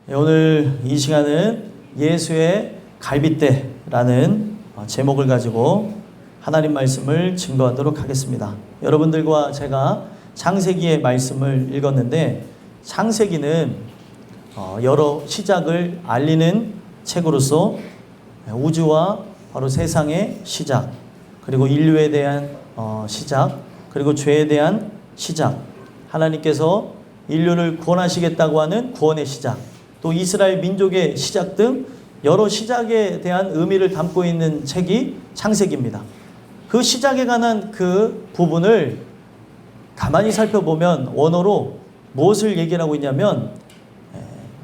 오늘 이 시간은 예수의 갈빗대라는 제목을 가지고 하나님 말씀을 증거하도록 하겠습니다. 여러분들과 제가 창세기의 말씀을 읽었는데, 창세기는 여러 시작을 알리는 책으로서 우주와 바로 세상의 시작, 그리고 인류에 대한 시작, 그리고 죄에 대한 시작, 하나님께서 인류를 구원하시겠다고 하는 구원의 시작, 또 이스라엘 민족의 시작 등 여러 시작에 대한 의미를 담고 있는 책이 창세기입니다. 그 시작에 관한 그 부분을 가만히 살펴보면 원어로 무엇을 얘기를 하고 있냐면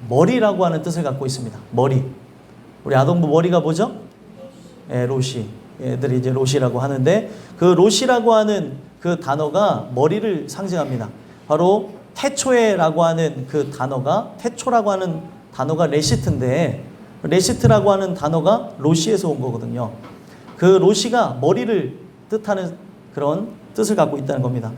머리라고 하는 뜻을 갖고 있습니다. 머리. 우리 아동부 머리가 뭐죠? 로시. 애들이 이제 로시라고 하는데, 그 로시라고 하는 그 단어가 머리를 상징합니다. 바로 태초에라고 하는 그 단어가, 태초라고 하는 단어가 레시트인데, 레시트라고 하는 단어가 로시에서 온 거거든요. 그 로시가 머리를 뜻하는 그런 뜻을 갖고 있다는 겁니다.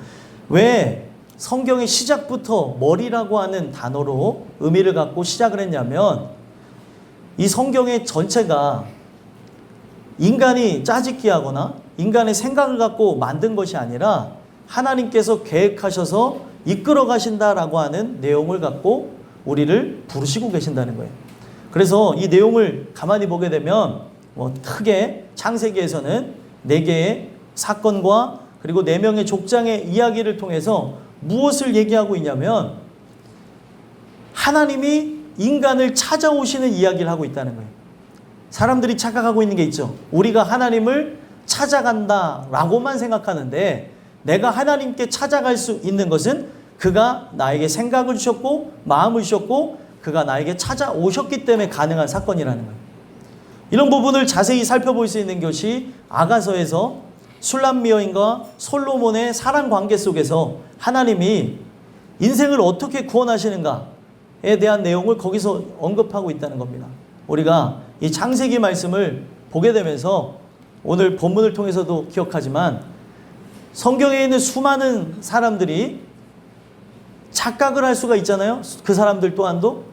왜 성경의 시작부터 머리라고 하는 단어로 의미를 갖고 시작을 했냐면, 이 성경의 전체가 인간이 짜집기 하거나 인간의 생각을 갖고 만든 것이 아니라 하나님께서 계획하셔서 이끌어 가신다라고 하는 내용을 갖고 우리를 부르시고 계신다는 거예요. 그래서 이 내용을 가만히 보게 되면 크게 창세기에서는 4개의 사건과 그리고 4명의 족장의 이야기를 통해서 무엇을 얘기하고 있냐면, 하나님이 인간을 찾아오시는 이야기를 하고 있다는 거예요. 사람들이 착각하고 있는 게 있죠. 우리가 하나님을 찾아간다라고만 생각하는데, 내가 하나님께 찾아갈 수 있는 것은 그가 나에게 생각을 주셨고 마음을 주셨고 그가 나에게 찾아오셨기 때문에 가능한 사건이라는 거예요. 이런 부분을 자세히 살펴볼 수 있는 것이 아가서에서 술람 여인과 솔로몬의 사랑 관계 속에서 하나님이 인생을 어떻게 구원하시는가에 대한 내용을 거기서 언급하고 있다는 겁니다. 우리가 이 창세기 말씀을 보게 되면서 오늘 본문을 통해서도 기억하지만, 성경에 있는 수많은 사람들이 착각을 할 수가 있잖아요. 그 사람들 또한도.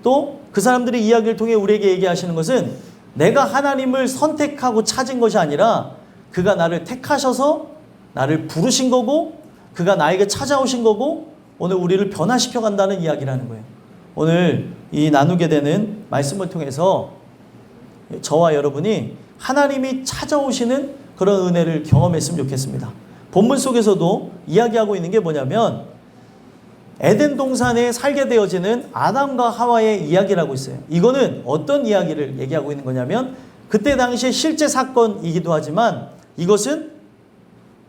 또 그 사람들의 이야기를 통해 우리에게 얘기하시는 것은 내가 하나님을 선택하고 찾은 것이 아니라 그가 나를 택하셔서 나를 부르신 거고 그가 나에게 찾아오신 거고 오늘 우리를 변화시켜 간다는 이야기라는 거예요. 오늘 이 나누게 되는 말씀을 통해서 저와 여러분이 하나님이 찾아오시는 그런 은혜를 경험했으면 좋겠습니다. 본문 속에서도 이야기하고 있는 게 뭐냐면, 에덴 동산에 살게 되어지는 아담과 하와의 이야기라고 있어요. 이거는 어떤 이야기를 얘기하고 있는 거냐면, 그때 당시에 실제 사건이기도 하지만 이것은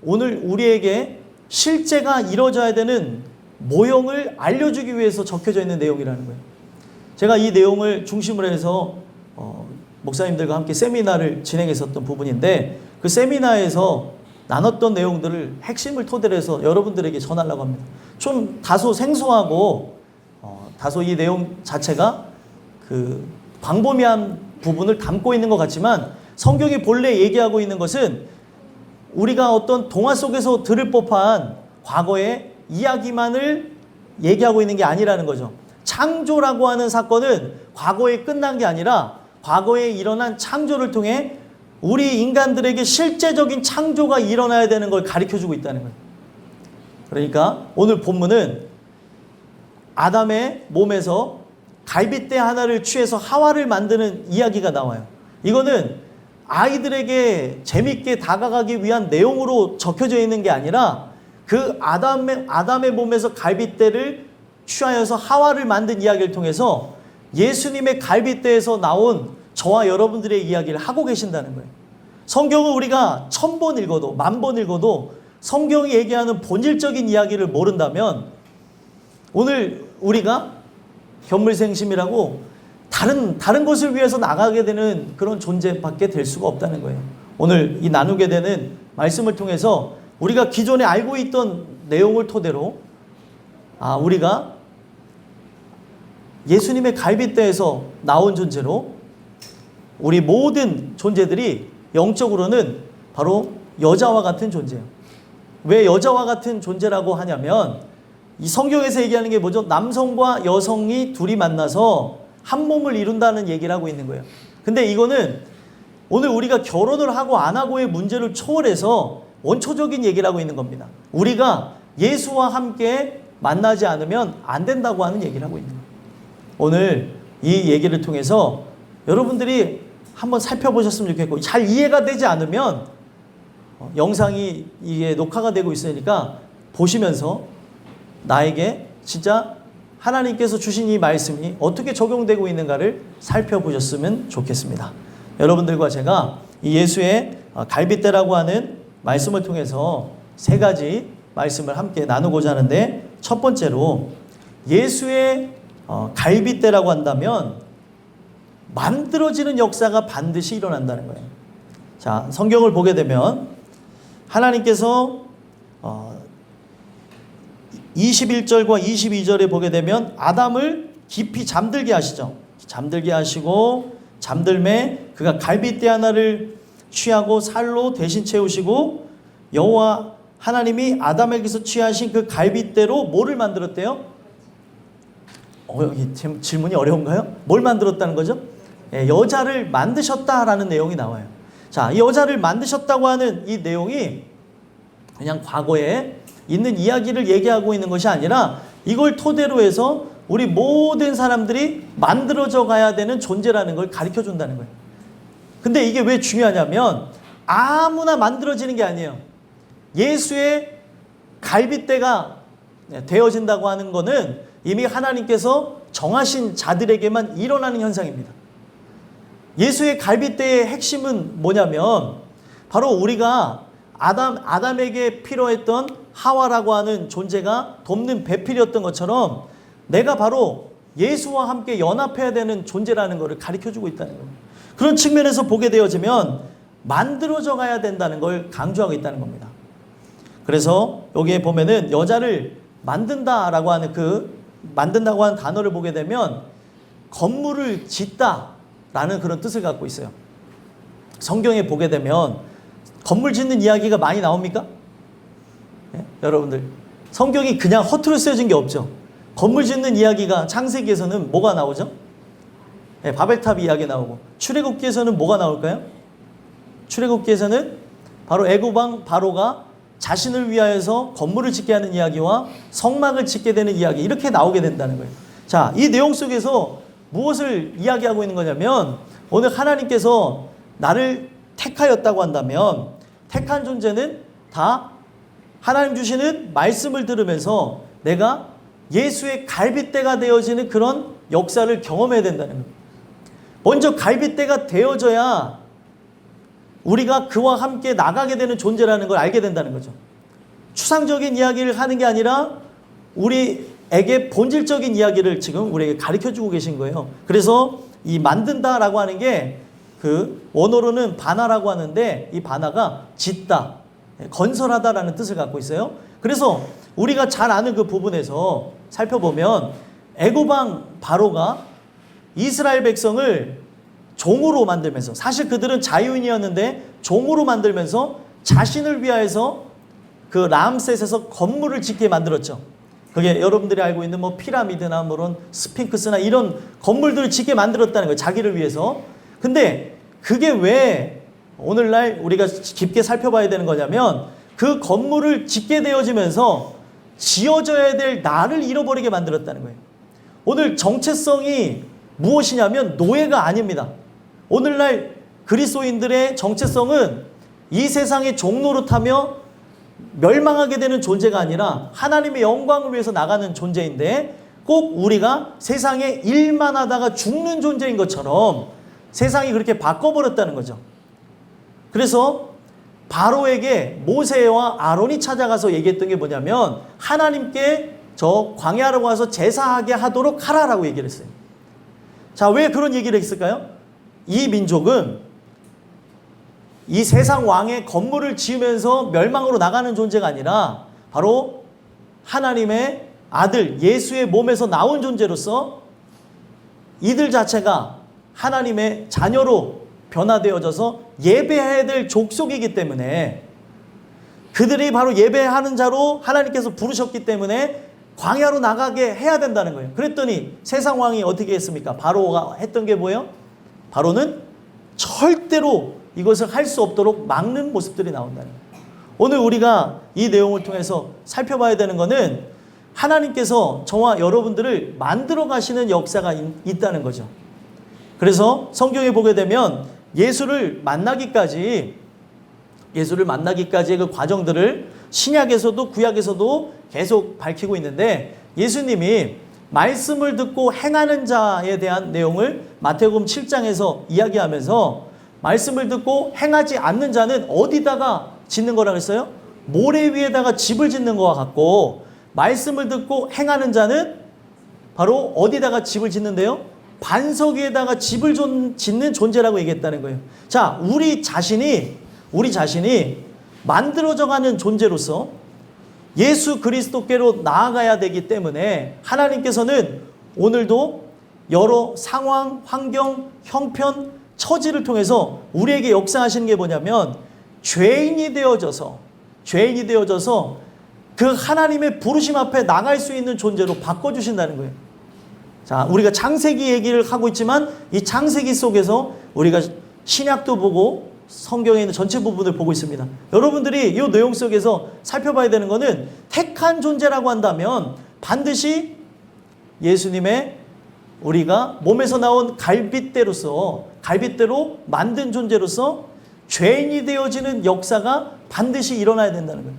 오늘 우리에게 실제가 이루어져야 되는 모형을 알려주기 위해서 적혀져 있는 내용이라는 거예요. 제가 이 내용을 중심으로 해서 목사님들과 함께 세미나를 진행했었던 부분인데, 그 세미나에서 나눴던 내용들을 핵심을 토대로 해서 여러분들에게 전하려고 합니다. 좀 다소 생소하고 다소 이 내용 자체가 그 광범위한 부분을 담고 있는 것 같지만, 성경이 본래 얘기하고 있는 것은 우리가 어떤 동화 속에서 들을 법한 과거의 이야기만을 얘기하고 있는 게 아니라는 거죠. 창조라고 하는 사건은 과거에 끝난 게 아니라 과거에 일어난 창조를 통해 우리 인간들에게 실제적인 창조가 일어나야 되는 걸 가르쳐주고 있다는 거예요. 그러니까 오늘 본문은 아담의 몸에서 갈빗대 하나를 취해서 하와를 만드는 이야기가 나와요. 이거는 아이들에게 재밌게 다가가기 위한 내용으로 적혀져 있는 게 아니라 그 아담의 몸에서 갈빗대를 취하여서 하와를 만든 이야기를 통해서 예수님의 갈빗대에서 나온 저와 여러분들의 이야기를 하고 계신다는 거예요. 성경을 우리가 1000번 읽어도 10,000번 읽어도 성경이 얘기하는 본질적인 이야기를 모른다면 오늘 우리가 견물생심이라고 다른 것을 위해서 나가게 되는 그런 존재밖에 될 수가 없다는 거예요. 오늘 이 나누게 되는 말씀을 통해서 우리가 기존에 알고 있던 내용을 토대로 우리가 예수님의 갈빗대에서 나온 존재로 우리 모든 존재들이 영적으로는 바로 여자와 같은 존재예요. 왜 여자와 같은 존재라고 하냐면 이 성경에서 얘기하는 게 뭐죠? 남성과 여성이 둘이 만나서 한 몸을 이룬다는 얘기를 하고 있는 거예요. 근데 이거는 오늘 우리가 결혼을 하고 안 하고의 문제를 초월해서 원초적인 얘기를 하고 있는 겁니다. 우리가 예수와 함께 만나지 않으면 안 된다고 하는 얘기를 하고 있는 거예요. 오늘 이 얘기를 통해서 여러분들이 한번 살펴보셨으면 좋겠고, 잘 이해가 되지 않으면 영상이 이게 녹화가 되고 있으니까 보시면서 나에게 진짜 하나님께서 주신 이 말씀이 어떻게 적용되고 있는가를 살펴보셨으면 좋겠습니다. 여러분들과 제가 이 예수의 갈빗대라고 하는 말씀을 통해서 세 가지 말씀을 함께 나누고자 하는데, 첫 번째로 예수의 갈빗대라고 한다면 만들어지는 역사가 반드시 일어난다는 거예요. 자, 성경을 보게 되면 하나님께서 21절과 22절에 보게 되면 아담을 깊이 잠들게 하시죠. 잠들게 하시고 잠들매 그가 갈빗대 하나를 취하고 살로 대신 채우시고 여호와 하나님이 아담에게서 취하신 그 갈빗대로 뭐를 만들었대요? 여기 질문이 어려운가요? 뭘 만들었다는 거죠? 여자를 만드셨다라는 내용이 나와요. 자, 이 여자를 만드셨다고 하는 이 내용이 그냥 과거에 있는 이야기를 얘기하고 있는 것이 아니라 이걸 토대로 해서 우리 모든 사람들이 만들어져 가야 되는 존재라는 걸 가르쳐 준다는 거예요. 근데 이게 왜 중요하냐면 아무나 만들어지는 게 아니에요. 예수의 갈빗대가 되어진다고 하는 거는 이미 하나님께서 정하신 자들에게만 일어나는 현상입니다. 예수의 갈빗대의 핵심은 뭐냐면 바로 우리가 아담에게 필요했던 하와라고 하는 존재가 돕는 배필이었던 것처럼 내가 바로 예수와 함께 연합해야 되는 존재라는 것을 가르쳐주고 있다는 겁니다. 그런 측면에서 보게 되어지면 만들어져 가야 된다는 걸 강조하고 있다는 겁니다. 그래서 여기에 보면은 여자를 만든다라고 하는 만든다고 하는 단어를 보게 되면 건물을 짓다라는 그런 뜻을 갖고 있어요. 성경에 보게 되면 건물 짓는 이야기가 많이 나옵니까? 네? 여러분들 성경이 그냥 허투루 쓰여진 게 없죠. 건물 짓는 이야기가 창세기에서는 뭐가 나오죠? 네, 바벨탑 이야기 나오고, 출애굽기에서는 뭐가 나올까요? 출애굽기에서는 바로 애굽 왕 바로가 자신을 위하여서 건물을 짓게 하는 이야기와 성막을 짓게 되는 이야기, 이렇게 나오게 된다는 거예요. 자, 이 내용 속에서 무엇을 이야기하고 있는 거냐면 오늘 하나님께서 나를 택하였다고 한다면 택한 존재는 다 하나님 주시는 말씀을 들으면서 내가 예수의 갈빗대가 되어지는 그런 역사를 경험해야 된다는 겁니다. 먼저 갈빗대가 되어져야 우리가 그와 함께 나가게 되는 존재라는 걸 알게 된다는 거죠. 추상적인 이야기를 하는 게 아니라 우리에게 본질적인 이야기를 지금 우리에게 가르쳐주고 계신 거예요. 그래서 이 만든다라고 하는 게 그 원어로는 바나라고 하는데 이 바나가 짓다, 건설하다라는 뜻을 갖고 있어요. 그래서 우리가 잘 아는 그 부분에서 살펴보면 애굽 왕 바로가 이스라엘 백성을 종으로 만들면서, 사실 그들은 자유인이었는데 종으로 만들면서 자신을 위하여서 그 라암셋에서 건물을 짓게 만들었죠. 그게 여러분들이 알고 있는 뭐 피라미드나 그런 스핑크스나 이런 건물들을 짓게 만들었다는 거예요. 자기를 위해서. 근데 그게 왜 오늘날 우리가 깊게 살펴봐야 되는 거냐면 그 건물을 짓게 되어지면서 지어져야 될 나를 잃어버리게 만들었다는 거예요. 오늘 정체성이 무엇이냐면 노예가 아닙니다. 오늘날 그리스도인들의 정체성은 이 세상의 종노릇하며 멸망하게 되는 존재가 아니라 하나님의 영광을 위해서 나가는 존재인데, 꼭 우리가 세상에 일만 하다가 죽는 존재인 것처럼 세상이 그렇게 바꿔버렸다는 거죠. 그래서 바로에게 모세와 아론이 찾아가서 얘기했던 게 뭐냐면 하나님께 저 광야로 가서 제사하게 하도록 하라라고 얘기를 했어요. 자, 왜 그런 얘기를 했을까요? 이 민족은 이 세상 왕의 건물을 지으면서 멸망으로 나가는 존재가 아니라 바로 하나님의 아들 예수의 몸에서 나온 존재로서 이들 자체가 하나님의 자녀로 변화되어져서 예배해야 될 족속이기 때문에, 그들이 바로 예배하는 자로 하나님께서 부르셨기 때문에 광야로 나가게 해야 된다는 거예요. 그랬더니 세상 왕이 어떻게 했습니까? 바로가 했던 게 뭐예요? 바로는 절대로 이것을 할 수 없도록 막는 모습들이 나온다는 거예요. 오늘 우리가 이 내용을 통해서 살펴봐야 되는 것은 하나님께서 저와 여러분들을 만들어 가시는 역사가 있다는 거죠. 그래서 성경에 보게 되면 예수를 만나기까지의 그 과정들을 신약에서도 구약에서도 계속 밝히고 있는데, 예수님이 말씀을 듣고 행하는 자에 대한 내용을 마태복음 7장에서 이야기하면서 말씀을 듣고 행하지 않는 자는 어디다가 짓는 거라 그랬어요? 모래 위에다가 집을 짓는 것과 같고, 말씀을 듣고 행하는 자는 바로 어디다가 집을 짓는데요? 반석 위에다가 집을 짓는 존재라고 얘기했다는 거예요. 자, 우리 자신이 만들어져 가는 존재로서 예수 그리스도께로 나아가야 되기 때문에 하나님께서는 오늘도 여러 상황, 환경, 형편, 처지를 통해서 우리에게 역사하시는 게 뭐냐면 죄인이 되어져서 그 하나님의 부르심 앞에 나갈 수 있는 존재로 바꿔주신다는 거예요. 자, 우리가 창세기 얘기를 하고 있지만 이 창세기 속에서 우리가 신약도 보고 성경에 있는 전체 부분을 보고 있습니다. 여러분들이 이 내용 속에서 살펴봐야 되는 것은 택한 존재라고 한다면 반드시 예수님의 우리가 몸에서 나온 갈빗대로 만든 존재로서 죄인이 되어지는 역사가 반드시 일어나야 된다는 거예요.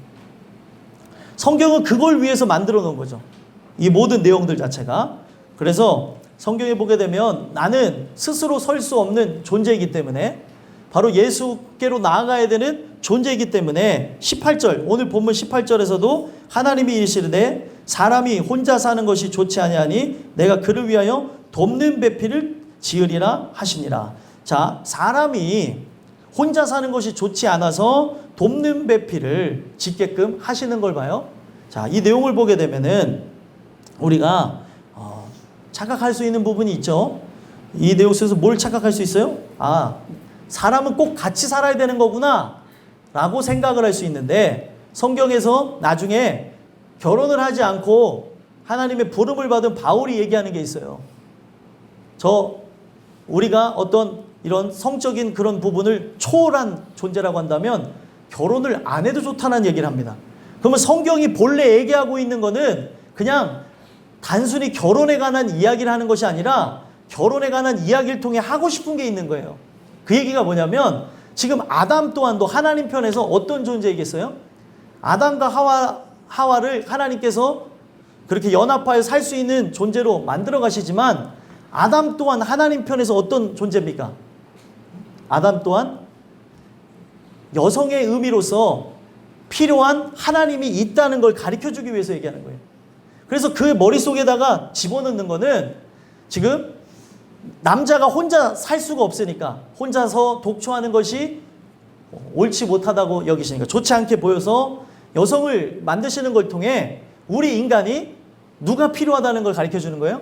성경은 그걸 위해서 만들어 놓은 거죠. 이 모든 내용들 자체가. 그래서 성경에 보게 되면 나는 스스로 설 수 없는 존재이기 때문에, 바로 예수께로 나아가야 되는 존재이기 때문에 18절, 오늘 본문 18절에서도 하나님이 이르시되 사람이 혼자 사는 것이 좋지 아니하니 내가 그를 위하여 돕는 배필을 지으리라 하시니라. 자, 사람이 혼자 사는 것이 좋지 않아서 돕는 배필을 짓게끔 하시는 걸 봐요. 자, 이 내용을 보게 되면은 우리가 착각할 수 있는 부분이 있죠. 이 내용 속에서 뭘 착각할 수 있어요? 사람은 꼭 같이 살아야 되는 거구나 라고 생각을 할 수 있는데, 성경에서 나중에 결혼을 하지 않고 하나님의 부름을 받은 바울이 얘기하는 게 있어요. 우리가 어떤 이런 성적인 그런 부분을 초월한 존재라고 한다면 결혼을 안 해도 좋다는 얘기를 합니다. 그러면 성경이 본래 얘기하고 있는 거는 그냥 단순히 결혼에 관한 이야기를 하는 것이 아니라 결혼에 관한 이야기를 통해 하고 싶은 게 있는 거예요. 그 얘기가 뭐냐면 지금 아담 또한도 하나님 편에서 어떤 존재이겠어요? 아담과 하와를 하나님께서 그렇게 연합하여 살 수 있는 존재로 만들어 가시지만, 아담 또한 하나님 편에서 어떤 존재입니까? 아담 또한 여성의 의미로서 필요한 하나님이 있다는 걸 가르쳐주기 위해서 얘기하는 거예요. 그래서 그 머릿속에다가 집어넣는 거는 지금 남자가 혼자 살 수가 없으니까 혼자서 독초하는 것이 옳지 못하다고 여기시니까, 좋지 않게 보여서 여성을 만드시는 걸 통해 우리 인간이 누가 필요하다는 걸 가르쳐주는 거예요?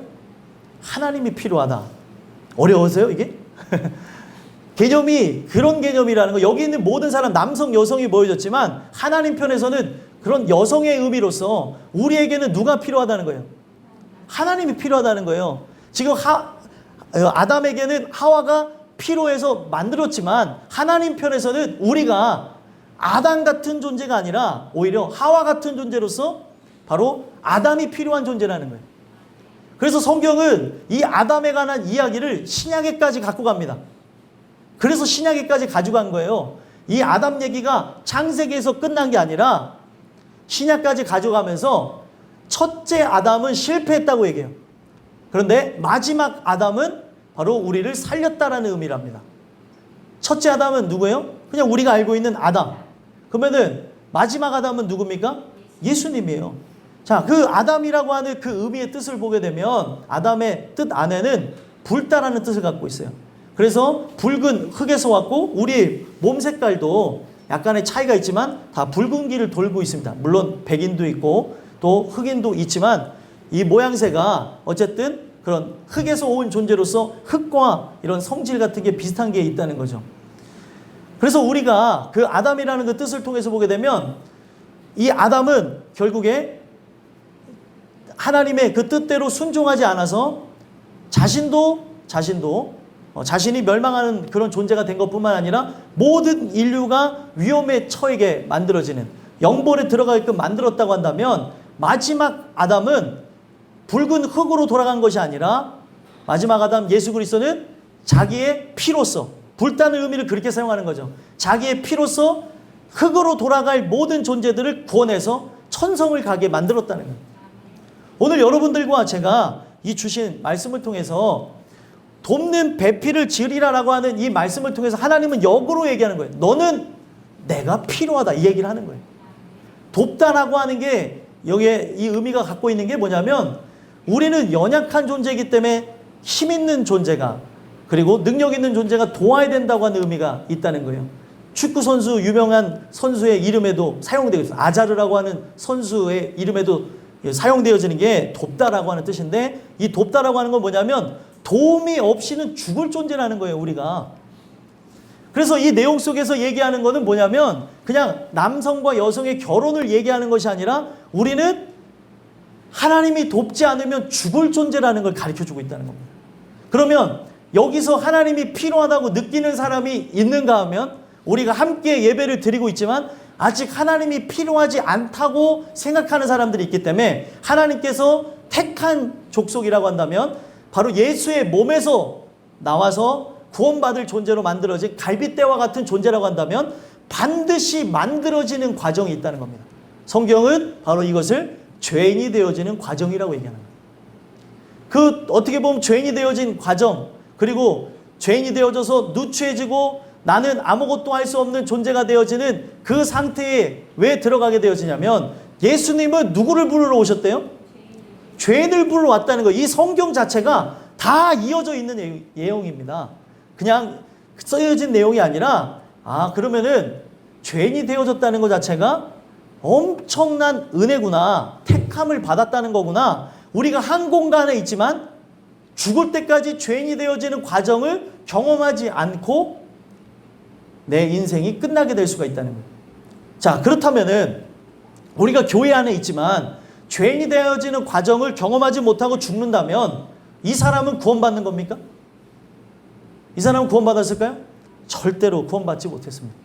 하나님이 필요하다. 어려우세요 이게? 개념이 그런 개념이라는 거. 여기 있는 모든 사람, 남성 여성이 모여졌지만 하나님 편에서는 그런 여성의 의미로서 우리에게는 누가 필요하다는 거예요? 하나님이 필요하다는 거예요. 지금 아담에게는 하와가 필요해서 만들었지만 하나님 편에서는 우리가 아담 같은 존재가 아니라 오히려 하와 같은 존재로서 바로 아담이 필요한 존재라는 거예요. 그래서 성경은 이 아담에 관한 이야기를 신약에까지 갖고 갑니다. 그래서 신약에까지 가져간 거예요. 이 아담 얘기가 창세기에서 끝난 게 아니라 신약까지 가져가면서 첫째 아담은 실패했다고 얘기해요. 그런데 마지막 아담은 바로 우리를 살렸다라는 의미랍니다. 첫째 아담은 누구예요? 그냥 우리가 알고 있는 아담. 그러면은 마지막 아담은 누굽니까? 예수님이에요. 자, 그 아담이라고 하는 그 의미의 뜻을 보게 되면 아담의 뜻 안에는 붉다라는 뜻을 갖고 있어요. 그래서 붉은 흙에서 왔고 우리 몸 색깔도 약간의 차이가 있지만 다 붉은기를 돌고 있습니다. 물론 백인도 있고 또 흑인도 있지만 이 모양새가 어쨌든 그런 흙에서 온 존재로서 흙과 이런 성질 같은 게 비슷한 게 있다는 거죠. 그래서 우리가 그 아담이라는 그 뜻을 통해서 보게 되면 이 아담은 결국에 하나님의 그 뜻대로 순종하지 않아서 자신이 멸망하는 그런 존재가 된 것뿐만 아니라 모든 인류가 위험에 처하게 만들어지는 영벌에 들어가게끔 만들었다고 한다면 마지막 아담은 붉은 흙으로 돌아간 것이 아니라 마지막 아담 예수 그리스도는 자기의 피로서, 불타는 의미를 그렇게 사용하는 거죠. 자기의 피로서 흙으로 돌아갈 모든 존재들을 구원해서 천성을 가게 만들었다는 거예요. 오늘 여러분들과 제가 이 주신 말씀을 통해서 돕는 배필을 지으리라라고 하는 이 말씀을 통해서 하나님은 역으로 얘기하는 거예요. 너는 내가 필요하다, 이 얘기를 하는 거예요. 돕다라고 하는 게 여기에 이 의미가 갖고 있는 게 뭐냐면 우리는 연약한 존재이기 때문에 힘 있는 존재가, 그리고 능력 있는 존재가 도와야 된다고 하는 의미가 있다는 거예요. 축구 선수, 유명한 선수의 이름에도 사용되고 있어요. 아자르라고 하는 선수의 이름에도 사용되어지는 게 돕다라고 하는 뜻인데, 이 돕다라고 하는 건 뭐냐면 도움이 없이는 죽을 존재라는 거예요, 우리가. 그래서 이 내용 속에서 얘기하는 거는 뭐냐면 그냥 남성과 여성의 결혼을 얘기하는 것이 아니라 우리는 하나님이 돕지 않으면 죽을 존재라는 걸 가르쳐주고 있다는 겁니다. 그러면 여기서 하나님이 필요하다고 느끼는 사람이 있는가 하면 우리가 함께 예배를 드리고 있지만 아직 하나님이 필요하지 않다고 생각하는 사람들이 있기 때문에 하나님께서 택한 족속이라고 한다면 바로 예수의 몸에서 나와서 구원받을 존재로 만들어진 갈빗대와 같은 존재라고 한다면 반드시 만들어지는 과정이 있다는 겁니다. 성경은 바로 이것을 죄인이 되어지는 과정이라고 얘기하는 거예요. 그 어떻게 보면 죄인이 되어진 과정, 그리고 죄인이 되어져서 누추해지고 나는 아무것도 할 수 없는 존재가 되어지는 그 상태에 왜 들어가게 되어지냐면 예수님은 누구를 부르러 오셨대요? 죄인을 부르러 왔다는 거예요. 이 성경 자체가 다 이어져 있는 내용입니다. 그냥 써여진 내용이 아니라 그러면은 죄인이 되어졌다는 것 자체가 엄청난 은혜구나, 택함을 받았다는 거구나. 우리가 한 공간에 있지만 죽을 때까지 죄인이 되어지는 과정을 경험하지 않고 내 인생이 끝나게 될 수가 있다는 거예요. 자, 그렇다면은 우리가 교회 안에 있지만 죄인이 되어지는 과정을 경험하지 못하고 죽는다면 이 사람은 구원받는 겁니까? 이 사람은 구원받았을까요? 절대로 구원받지 못했습니다.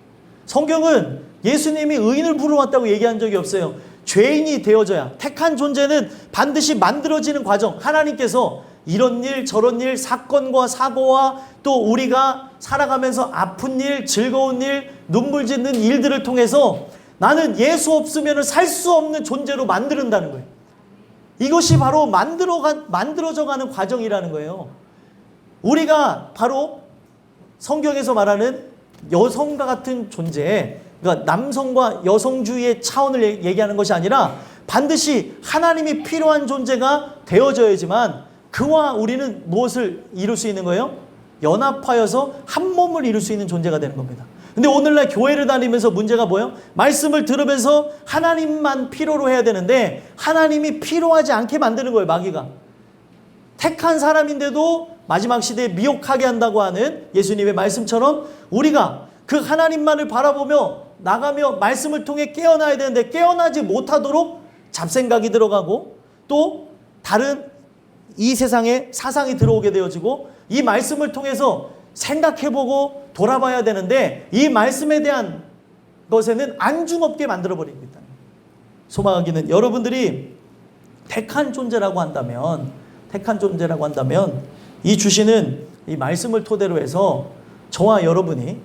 성경은 예수님이 의인을 부르러왔다고 얘기한 적이 없어요. 죄인이 되어져야, 택한 존재는 반드시 만들어지는 과정, 하나님께서 이런 일 저런 일, 사건과 사고와 또 우리가 살아가면서 아픈 일, 즐거운 일, 눈물 짓는 일들을 통해서 나는 예수 없으면 살 수 없는 존재로 만드는다는 거예요. 이것이 바로 만들어져가는 과정이라는 거예요. 우리가 바로 성경에서 말하는 여성과 같은 존재, 그러니까 남성과 여성주의의 차원을 얘기하는 것이 아니라 반드시 하나님이 필요한 존재가 되어져야지만 그와 우리는 무엇을 이룰 수 있는 거예요? 연합하여서 한 몸을 이룰 수 있는 존재가 되는 겁니다. 근데 오늘날 교회를 다니면서 문제가 뭐예요? 말씀을 들으면서 하나님만 필요로 해야 되는데 하나님이 필요하지 않게 만드는 거예요, 마귀가. 택한 사람인데도 마지막 시대에 미혹하게 한다고 하는 예수님의 말씀처럼 우리가 그 하나님만을 바라보며 나가며 말씀을 통해 깨어나야 되는데 깨어나지 못하도록 잡생각이 들어가고 또 다른 이 세상에 사상이 들어오게 되어지고 이 말씀을 통해서 생각해보고 돌아봐야 되는데 이 말씀에 대한 것에는 안중없게 만들어버립니다. 소망하기는 여러분들이 택한 존재라고 한다면 이 주시는 이 말씀을 토대로 해서 저와 여러분이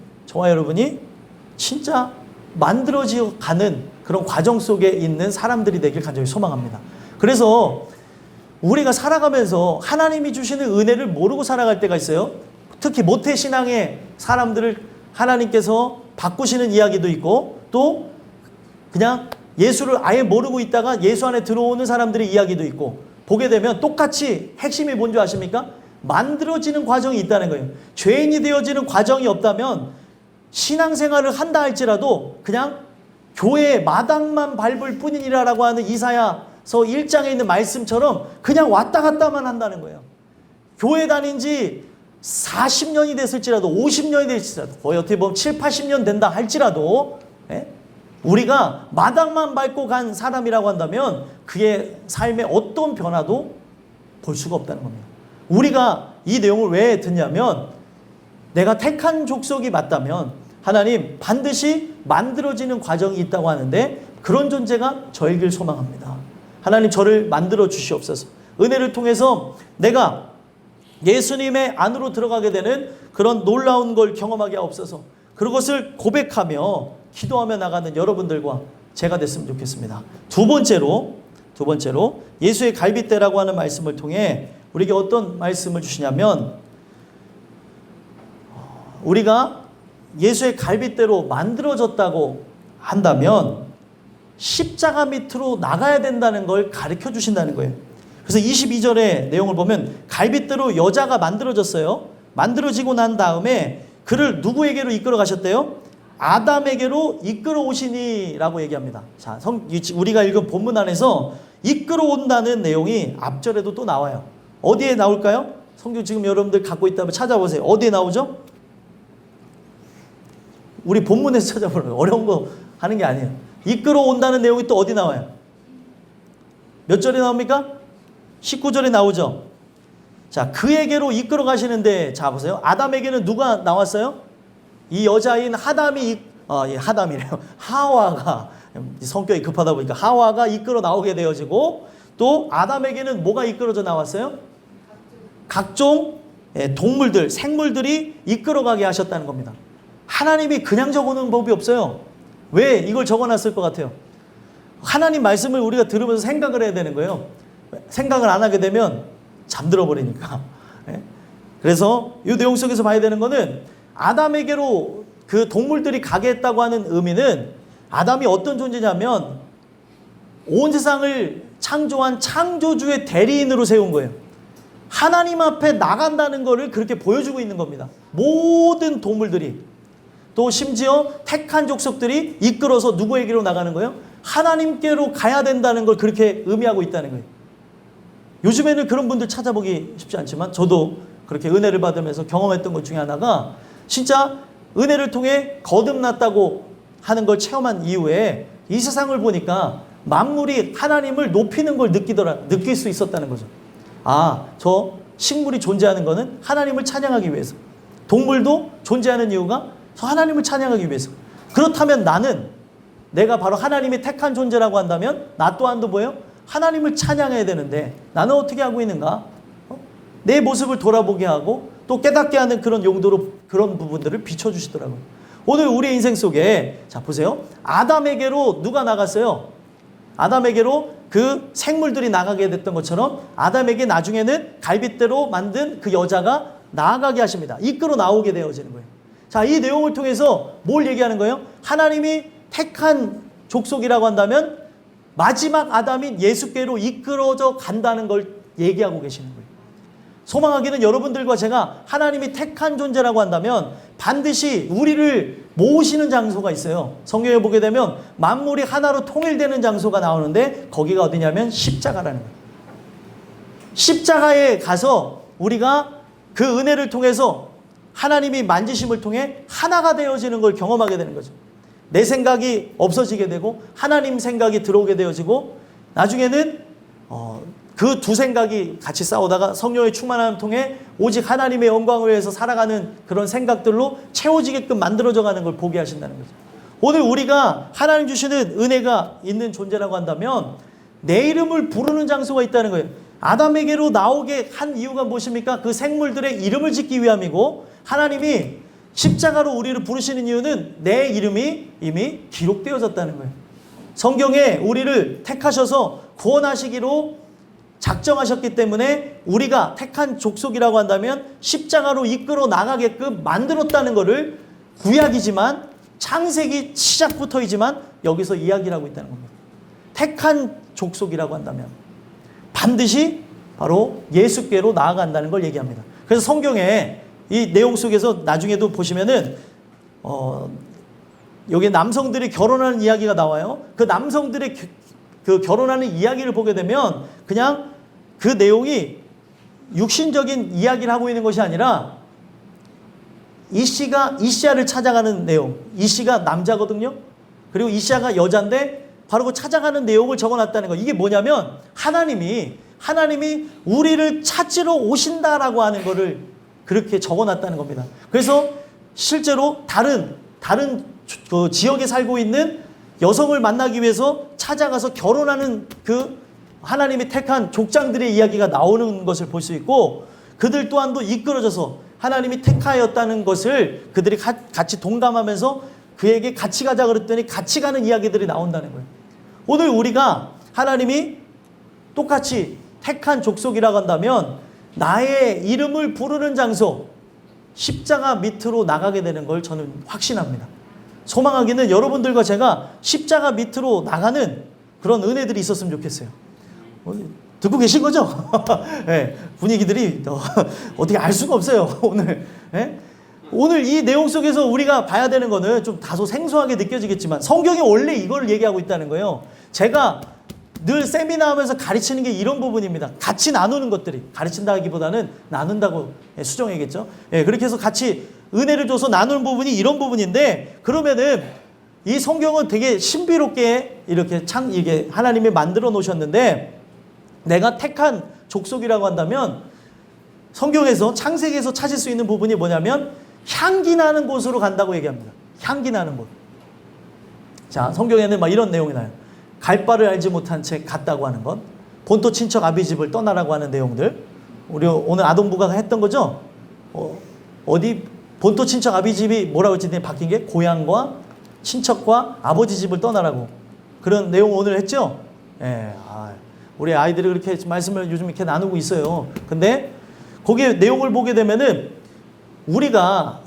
진짜 만들어져 가는 그런 과정 속에 있는 사람들이 되길 간절히 소망합니다. 그래서 우리가 살아가면서 하나님이 주시는 은혜를 모르고 살아갈 때가 있어요. 특히 모태신앙의 사람들을 하나님께서 바꾸시는 이야기도 있고 또 그냥 예수를 아예 모르고 있다가 예수 안에 들어오는 사람들의 이야기도 있고 보게 되면 똑같이 핵심이 뭔지 아십니까? 만들어지는 과정이 있다는 거예요. 죄인이 되어지는 과정이 없다면 신앙생활을 한다 할지라도 그냥 교회 마당만 밟을 뿐이라고 하는 이사야서 1장에 있는 말씀처럼 그냥 왔다 갔다만 한다는 거예요. 교회 다닌 지 40년이 됐을지라도 50년이 됐을지라도 거의 어떻게 보면 7, 80년 된다 할지라도 우리가 마당만 밟고 간 사람이라고 한다면 그의 삶에 어떤 변화도 볼 수가 없다는 겁니다. 우리가 이 내용을 왜 듣냐면 내가 택한 족속이 맞다면 하나님 반드시 만들어지는 과정이 있다고 하는데 그런 존재가 저에길 소망합니다. 하나님 저를 만들어 주시옵소서. 은혜를 통해서 내가 예수님의 안으로 들어가게 되는 그런 놀라운 걸 경험하게 하옵소서. 그것을 고백하며 기도하며 나가는 여러분들과 제가 됐으면 좋겠습니다. 두 번째로 예수의 갈빗대라고 하는 말씀을 통해 우리에게 어떤 말씀을 주시냐면 우리가 예수의 갈빗대로 만들어졌다고 한다면 십자가 밑으로 나가야 된다는 걸 가르쳐 주신다는 거예요. 그래서 22절의 내용을 보면 갈빗대로 여자가 만들어졌어요. 만들어지고 난 다음에 그를 누구에게로 이끌어 가셨대요? 아담에게로 이끌어 오시니 라고 얘기합니다. 자, 우리가 읽은 본문 안에서 이끌어 온다는 내용이 앞절에도 또 나와요. 어디에 나올까요? 성경 지금 여러분들 갖고 있다면 찾아보세요. 어디에 나오죠? 우리 본문에서 찾아보는 어려운 거 하는 게 아니에요. 이끌어 온다는 내용이 또 어디 나와요? 몇 절에 나옵니까? 19절에 나오죠. 자, 그에게로 이끌어 가시는데 자 보세요. 아담에게는 누가 나왔어요? 이 여자인 하담이래요. 하와가 성격이 급하다 보니까 하와가 이끌어 나오게 되어지고 또 아담에게는 뭐가 이끌어져 나왔어요? 각종 동물들, 생물들이 이끌어가게 하셨다는 겁니다. 하나님이 그냥 적어놓은 법이 없어요. 왜 이걸 적어놨을 것 같아요? 하나님 말씀을 우리가 들으면서 생각을 해야 되는 거예요. 생각을 안 하게 되면 잠들어 버리니까. 그래서 이 내용 속에서 봐야 되는 거는 아담에게로 그 동물들이 가게 했다고 하는 의미는 아담이 어떤 존재냐면 온 세상을 창조한 창조주의 대리인으로 세운 거예요. 하나님 앞에 나간다는 것을 그렇게 보여주고 있는 겁니다. 모든 동물들이 또 심지어 택한 족속들이 이끌어서 누구에게로 나가는 거예요? 하나님께로 가야 된다는 걸 그렇게 의미하고 있다는 거예요. 요즘에는 그런 분들 찾아보기 쉽지 않지만 저도 그렇게 은혜를 받으면서 경험했던 것 중에 하나가 진짜 은혜를 통해 거듭났다고 하는 걸 체험한 이후에 이 세상을 보니까 만물이 하나님을 높이는 걸 느낄 수 있었다는 거죠. 아, 저 식물이 존재하는 거는 하나님을 찬양하기 위해서. 동물도 존재하는 이유가 저 하나님을 찬양하기 위해서. 그렇다면 내가 바로 하나님이 택한 존재라고 한다면 나 또한도 뭐예요? 하나님을 찬양해야 되는데 나는 어떻게 하고 있는가? 내 모습을 돌아보게 하고 또 깨닫게 하는 그런 용도로 그런 부분들을 비춰주시더라고요. 오늘 우리 인생 속에 자 보세요. 아담에게로 누가 나갔어요? 아담에게로 그 생물들이 나가게 됐던 것처럼 아담에게 나중에는 갈빗대로 만든 그 여자가 나아가게 하십니다. 이끌어 나오게 되어지는 거예요. 자, 이 내용을 통해서 뭘 얘기하는 거예요? 하나님이 택한 족속이라고 한다면 마지막 아담인 예수께로 이끌어져 간다는 걸 얘기하고 계시는 거예요. 소망하기는 여러분들과 제가 하나님이 택한 존재라고 한다면 반드시 우리를 모으시는 장소가 있어요. 성경에 보게 되면 만물이 하나로 통일되는 장소가 나오는데 거기가 어디냐면 십자가라는 거예요. 십자가에 가서 우리가 그 은혜를 통해서 하나님이 만지심을 통해 하나가 되어지는 걸 경험하게 되는 거죠. 내 생각이 없어지게 되고 하나님 생각이 들어오게 되어지고 나중에는 그 두 생각이 같이 싸우다가 성령의 충만함을 통해 오직 하나님의 영광을 위해서 살아가는 그런 생각들로 채워지게끔 만들어져 가는 걸 보게 하신다는 거죠. 오늘 우리가 하나님 주시는 은혜가 있는 존재라고 한다면 내 이름을 부르는 장소가 있다는 거예요. 아담에게로 나오게 한 이유가 무엇입니까? 그 생물들의 이름을 짓기 위함이고 하나님이 십자가로 우리를 부르시는 이유는 내 이름이 이미 기록되어졌다는 거예요. 성경에 우리를 택하셔서 구원하시기로 작정하셨기 때문에 우리가 택한 족속이라고 한다면 십자가로 이끌어 나가게끔 만들었다는 것을 구약이지만 창세기 시작부터이지만 여기서 이야기를 하고 있다는 겁니다. 택한 족속이라고 한다면 반드시 바로 예수께로 나아간다는 걸 얘기합니다. 그래서 성경에 이 내용 속에서 나중에도 보시면은 여기 남성들이 결혼하는 이야기가 나와요. 그 남성들의 그 결혼하는 이야기를 보게 되면 그냥 그 내용이 육신적인 이야기를 하고 있는 것이 아니라 이씨가 이씨야를 찾아가는 내용. 이씨가 남자거든요. 그리고 이시아가 여자인데 바로 그 찾아가는 내용을 적어놨다는 거. 이게 뭐냐면 하나님이 우리를 찾으러 오신다라고 하는 거를 그렇게 적어놨다는 겁니다. 그래서 실제로 다른 그 지역에 살고 있는 여성을 만나기 위해서 찾아가서 결혼하는 그 하나님이 택한 족장들의 이야기가 나오는 것을 볼 수 있고, 그들 또한도 이끌어져서 하나님이 택하였다는 것을 그들이 같이 동감하면서 그에게 같이 가자 그랬더니 같이 가는 이야기들이 나온다는 거예요. 오늘 우리가 하나님이 똑같이 택한 족속이라고 한다면 나의 이름을 부르는 장소, 십자가 밑으로 나가게 되는 걸 저는 확신합니다. 소망하기는 여러분들과 제가 십자가 밑으로 나가는 그런 은혜들이 있었으면 좋겠어요. 듣고 계신 거죠? 네, 분위기들이 어떻게 알 수가 없어요. 오늘. 네? 오늘 이 내용 속에서 우리가 봐야 되는 거는 좀 다소 생소하게 느껴지겠지만 성경이 원래 이걸 얘기하고 있다는 거예요. 제가 늘 세미나 하면서 가르치는 게 이런 부분입니다. 같이 나누는 것들이, 가르친다기보다는 나눈다고 수정해야겠죠. 예, 그렇게 해서 같이 은혜를 줘서 나누는 부분이 이런 부분인데, 그러면은 이 성경은 되게 신비롭게 이게 하나님이 만들어 놓으셨는데, 내가 택한 족속이라고 한다면 성경에서 창세기에서 찾을 수 있는 부분이 뭐냐면 향기 나는 곳으로 간다고 얘기합니다. 향기 나는 곳. 자, 성경에는 막 이런 내용이 나요. 갈 바를 알지 못한 채 갔다고 하는 것, 본토 친척 아비 집을 떠나라고 하는 내용들. 우리 오늘 아동부가 했던 거죠. 어디 본토 친척 아비 집이 뭐라고 했지? 바뀐 게 고향과 친척과 아버지 집을 떠나라고, 그런 내용 오늘 했죠. 예, 우리 아이들이 그렇게 말씀을 요즘 이렇게 나누고 있어요. 근데 거기에 내용을 보게 되면은 우리가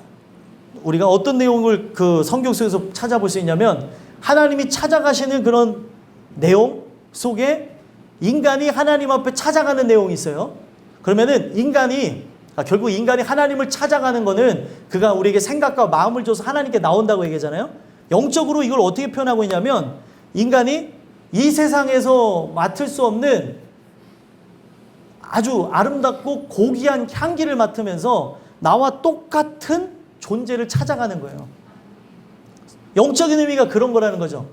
어떤 내용을 그 성경 속에서 찾아볼 수 있냐면, 하나님이 찾아가시는 그런 내용 속에 인간이 하나님 앞에 찾아가는 내용이 있어요. 그러면은 결국 인간이 하나님을 찾아가는 거는 그가 우리에게 생각과 마음을 줘서 하나님께 나온다고 얘기하잖아요. 영적으로 이걸 어떻게 표현하고 있냐면, 인간이 이 세상에서 맡을 수 없는 아주 아름답고 고귀한 향기를 맡으면서 나와 똑같은 존재를 찾아가는 거예요. 영적인 의미가 그런 거라는 거죠.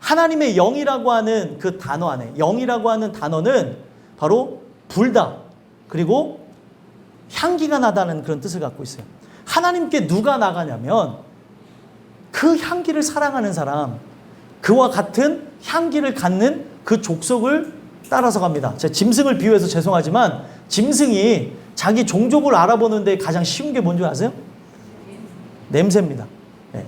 하나님의 영이라고 하는 그 단어 안에, 영이라고 하는 단어는 바로 불다, 그리고 향기가 나다는 그런 뜻을 갖고 있어요. 하나님께 누가 나가냐면 그 향기를 사랑하는 사람, 그와 같은 향기를 갖는 그 족속을 따라서 갑니다. 제가 짐승을 비유해서 죄송하지만 짐승이 자기 종족을 알아보는 데 가장 쉬운 게 뭔지 아세요? 냄새입니다. 네.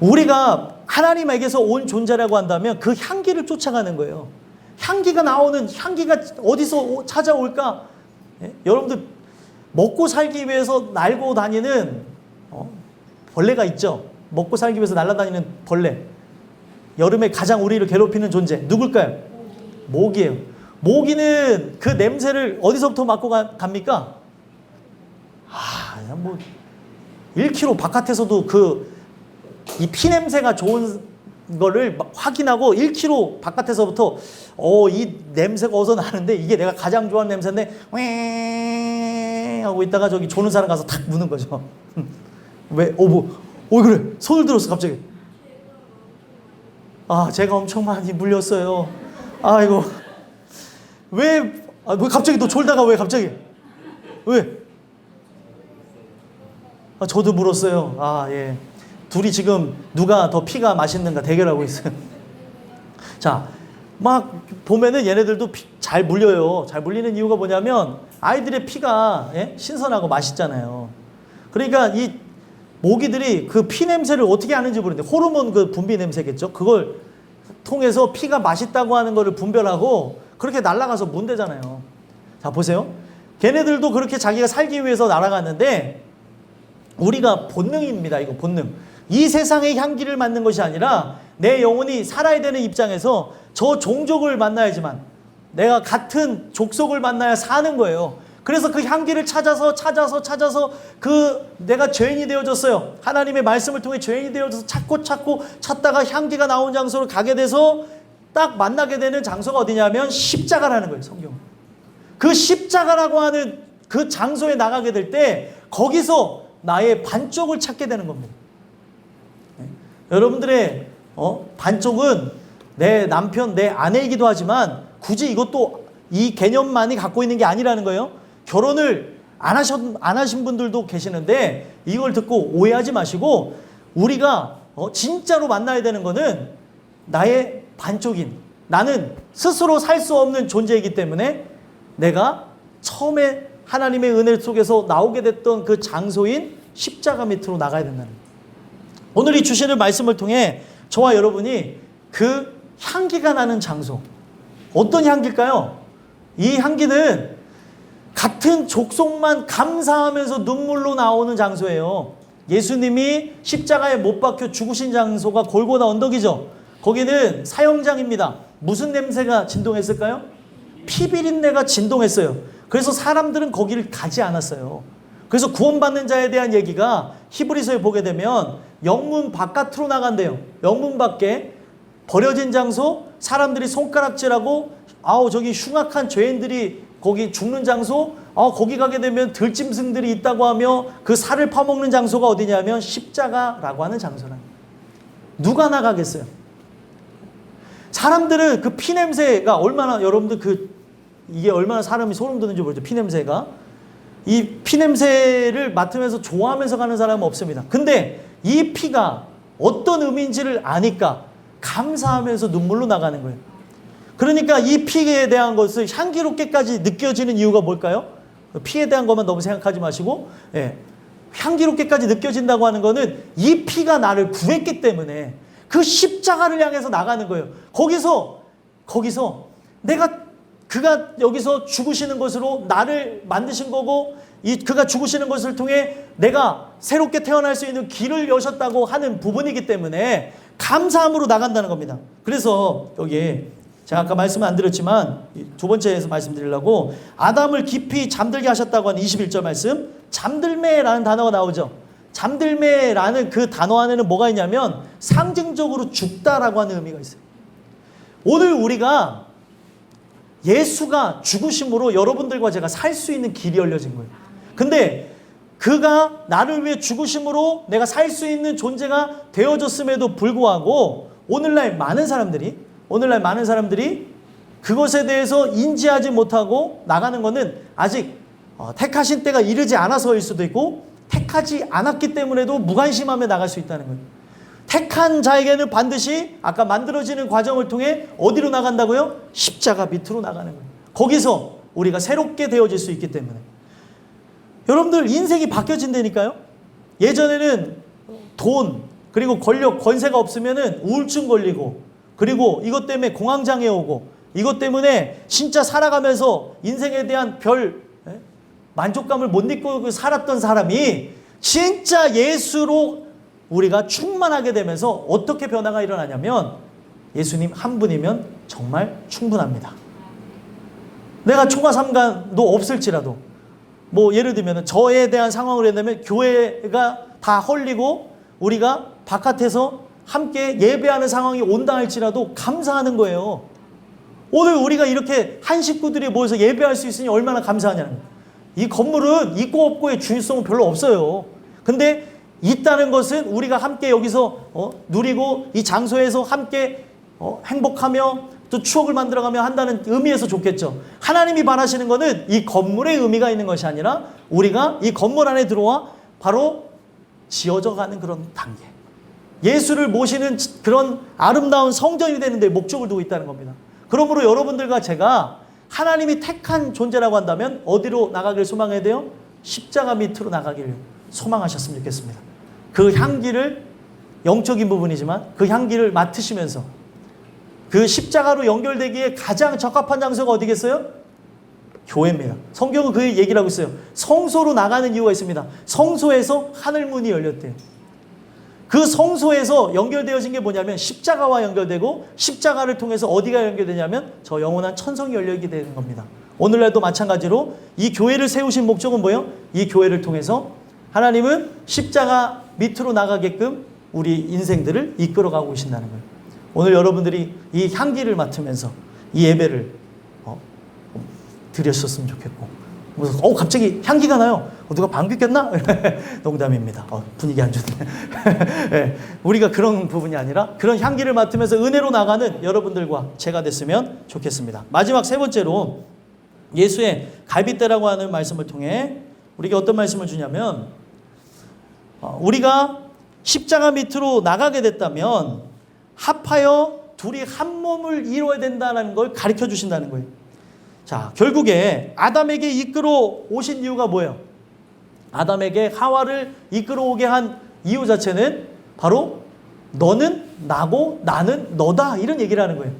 우리가 하나님에게서 온 존재라고 한다면 그 향기를 쫓아가는 거예요. 향기가 어디서 찾아올까? 네? 여러분들 먹고 살기 위해서 날고 다니는 벌레가 있죠. 먹고 살기 위해서 날아다니는 벌레. 여름에 가장 우리를 괴롭히는 존재 누굴까요? 모기예요. 모기는 그 냄새를 어디서부터 맡고 갑니까? 뭐 1km 바깥에서도 이 피 냄새가 좋은 거를 확인하고 1km 바깥에서부터 이 냄새가 어디서 나는데 이게 내가 가장 좋아하는 냄새인데 왱 하고 있다가 저기 조는 사람 가서 탁 무는 거죠. 왜? 그래. 손을 들었어 갑자기. 제가 엄청 많이 물렸어요. 아이고. 왜 갑자기 너 졸다가 왜 갑자기? 왜? 저도 물었어요. 예. 둘이 지금 누가 더 피가 맛있는가 대결하고 있어요. 자, 막 보면은 얘네들도 잘 물려요. 잘 물리는 이유가 뭐냐면 아이들의 피가 신선하고 맛있잖아요. 그러니까 이 모기들이 그 피 냄새를 어떻게 아는지 모르는데 호르몬 그 분비 냄새겠죠. 그걸 통해서 피가 맛있다고 하는 거를 분별하고 그렇게 날아가서 문대잖아요. 자, 보세요. 걔네들도 그렇게 자기가 살기 위해서 날아갔는데 우리가 본능입니다. 이거 본능. 이 세상의 향기를 맡는 것이 아니라 내 영혼이 살아야 되는 입장에서 저 종족을 만나야지만, 내가 같은 족속을 만나야 사는 거예요. 그래서 그 향기를 찾아서 내가 죄인이 되어졌어요. 하나님의 말씀을 통해 죄인이 되어져서 찾다가 향기가 나온 장소로 가게 돼서 딱 만나게 되는 장소가 어디냐면 십자가라는 거예요. 성경. 그 십자가라고 하는 그 장소에 나가게 될 때 거기서 나의 반쪽을 찾게 되는 겁니다. 여러분들의 반쪽은 내 남편, 내 아내이기도 하지만 굳이 이것도 이 개념만이 갖고 있는 게 아니라는 거예요. 결혼을 안 하신 분들도 계시는데 이걸 듣고 오해하지 마시고 우리가 진짜로 만나야 되는 거는 나의 반쪽인, 나는 스스로 살 수 없는 존재이기 때문에 내가 처음에 하나님의 은혜 속에서 나오게 됐던 그 장소인 십자가 밑으로 나가야 된다는 거예요. 오늘 이 주시는 말씀을 통해 저와 여러분이 그 향기가 나는 장소, 어떤 향기일까요? 이 향기는 같은 족속만 감사하면서 눈물로 나오는 장소예요. 예수님이 십자가에 못 박혀 죽으신 장소가 골고다 언덕이죠. 거기는 사형장입니다. 무슨 냄새가 진동했을까요? 피 비린내가 진동했어요. 그래서 사람들은 거기를 가지 않았어요. 그래서 구원받는 자에 대한 얘기가 히브리서에 보게 되면 영문 바깥으로 나간대요. 영문 밖에 버려진 장소, 사람들이 손가락질하고 저기 흉악한 죄인들이 거기 죽는 장소, 거기 가게 되면 들짐승들이 있다고 하며 그 살을 퍼먹는 장소가 어디냐면 십자가라고 하는 장소랍니다. 누가 나가겠어요? 사람들은 그 피냄새가 얼마나, 여러분들 이게 얼마나 사람이 소름 돋는지 모르죠. 피냄새가. 이 피냄새를 맡으면서 좋아하면서 가는 사람은 없습니다. 근데 이 피가 어떤 의미인지를 아니까 감사하면서 눈물로 나가는 거예요. 그러니까 이 피에 대한 것을 향기롭게까지 느껴지는 이유가 뭘까요? 피에 대한 것만 너무 생각하지 마시고, 향기롭게까지 느껴진다고 하는 거는 이 피가 나를 구했기 때문에 그 십자가를 향해서 나가는 거예요. 거기서 그가 여기서 죽으시는 것으로 나를 만드신 거고, 그가 죽으시는 것을 통해 내가 새롭게 태어날 수 있는 길을 여셨다고 하는 부분이기 때문에 감사함으로 나간다는 겁니다. 그래서 여기에 제가 아까 말씀을 안 드렸지만 두 번째에서 말씀드리려고, 아담을 깊이 잠들게 하셨다고 하는 21절 말씀, 잠들매라는 단어가 나오죠. 잠들매라는 그 단어 안에는 뭐가 있냐면 상징적으로 죽다라고 하는 의미가 있어요. 오늘 우리가 예수가 죽으심으로 여러분들과 제가 살 수 있는 길이 열려진 거예요. 근데 그가 나를 위해 죽으심으로 내가 살 수 있는 존재가 되어졌음에도 불구하고 오늘날 많은 사람들이 그것에 대해서 인지하지 못하고 나가는 것은 아직 택하신 때가 이르지 않아서일 수도 있고, 택하지 않았기 때문에도 무관심하며 나갈 수 있다는 거예요. 택한 자에게는 반드시 아까 만들어지는 과정을 통해 어디로 나간다고요? 십자가 밑으로 나가는 거예요. 거기서 우리가 새롭게 되어질 수 있기 때문에. 여러분들 인생이 바뀌어진다니까요. 예전에는 돈 그리고 권력 권세가 없으면은 우울증 걸리고, 그리고 이것 때문에 공황장애 오고, 이것 때문에 진짜 살아가면서 인생에 대한 별 만족감을 못 느끼고 살았던 사람이 진짜 예수로 우리가 충만하게 되면서 어떻게 변화가 일어나냐면 예수님 한 분이면 정말 충분합니다. 내가 총화삼간도 없을지라도, 뭐 예를 들면 저에 대한 상황으로 한다면 교회가 다 헐리고 우리가 바깥에서 함께 예배하는 상황이 온다 할지라도 감사하는 거예요. 오늘 우리가 이렇게 한 식구들이 모여서 예배할 수 있으니 얼마나 감사하냐는 거예요. 이 건물은 있고 없고의 중요성은 별로 없어요. 근데 있다는 것은 우리가 함께 여기서 누리고 이 장소에서 함께 행복하며 또 추억을 만들어가며 한다는 의미에서 좋겠죠. 하나님이 바라시는 것은 이 건물의 의미가 있는 것이 아니라 우리가 이 건물 안에 들어와 바로 지어져 가는 그런 단계, 예수를 모시는 그런 아름다운 성전이 되는 데 목적을 두고 있다는 겁니다. 그러므로 여러분들과 제가 하나님이 택한 존재라고 한다면 어디로 나가길 소망해야 돼요? 십자가 밑으로 나가기를 소망하셨으면 좋겠습니다. 그 향기를, 영적인 부분이지만 그 향기를 맡으시면서 그 십자가로 연결되기에 가장 적합한 장소가 어디겠어요? 교회입니다. 성경은 그 얘기를 하고 있어요. 성소로 나가는 이유가 있습니다. 성소에서 하늘문이 열렸대요. 그 성소에서 연결되어진 게 뭐냐면 십자가와 연결되고, 십자가를 통해서 어디가 연결되냐면 저 영원한 천성이 열리게 되는 겁니다. 오늘날도 마찬가지로 이 교회를 세우신 목적은 뭐예요? 이 교회를 통해서 하나님은 십자가 밑으로 나가게끔 우리 인생들을 이끌어가고 계신다는 거예요. 오늘 여러분들이 이 향기를 맡으면서 이 예배를 드렸었으면 좋겠고, 갑자기 향기가 나요. 누가 방귀 꼈나? 농담입니다. 분위기 안 좋네. 네, 우리가 그런 부분이 아니라 그런 향기를 맡으면서 은혜로 나가는 여러분들과 제가 됐으면 좋겠습니다. 마지막 세 번째로 예수의 갈빗대라고 하는 말씀을 통해 우리에게 어떤 말씀을 주냐면 우리가 십자가 밑으로 나가게 됐다면 합하여 둘이 한 몸을 이루어야 된다는 걸 가르쳐 주신다는 거예요. 자, 결국에 아담에게 이끌어 오신 이유가 뭐예요? 아담에게 하와를 이끌어 오게 한 이유 자체는 바로 너는 나고 나는 너다 이런 얘기를 하는 거예요.